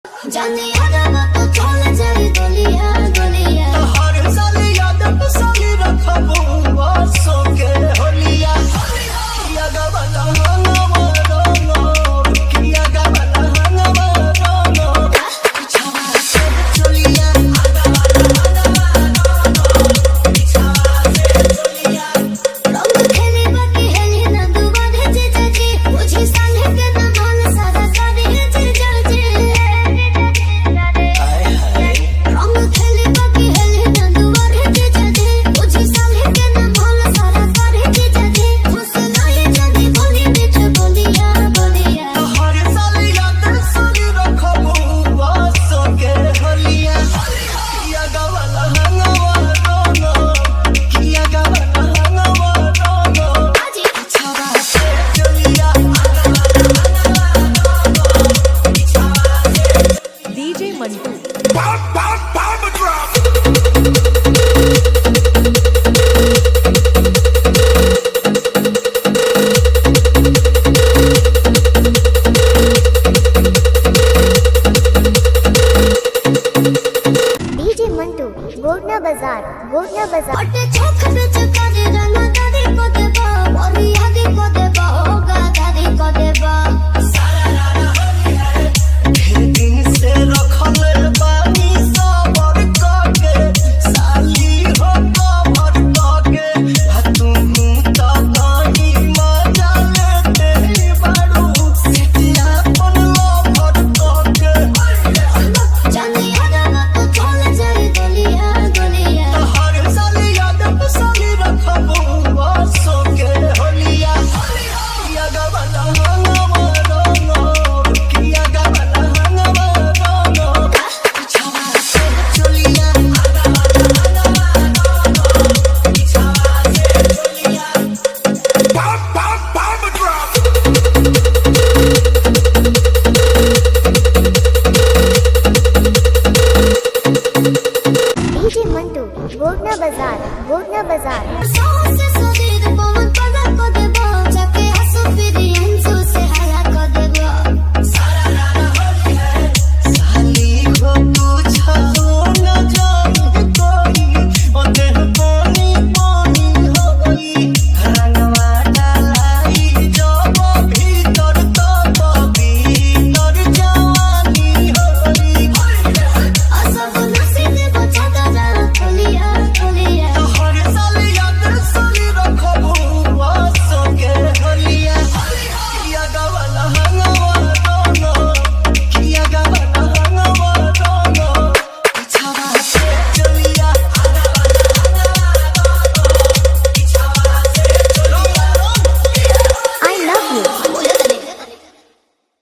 जाने याद तो चल जाए गलिया गलिया हर साल याद साली रखबो आसो के होलिया किया गवाला हंगवा रोनो किया गवाला हंगवा रोनो छावा से चलिया हंगवा रोनो छावा से चलिया रंग खेले बाकी हेली ना दुबारे जे जे मुझे संग के ना मन सारा सारे जे जे रंग खेले बाकी हेली ना दुबारे जे जे मुझे संग के ना मन सारा सारे जे जे मुझसे नहीं जाने बोली बिच बोलिया बोलिया हर साल याद साली रखबो आसो के होलिया किया गवाला हंगवा रोनो किया गवाला हंगवा रोनो आजी छावा से चलिया DJ Mantu. Bomb drop. DJ Mantu Gotna बाजार गोटना बाजार।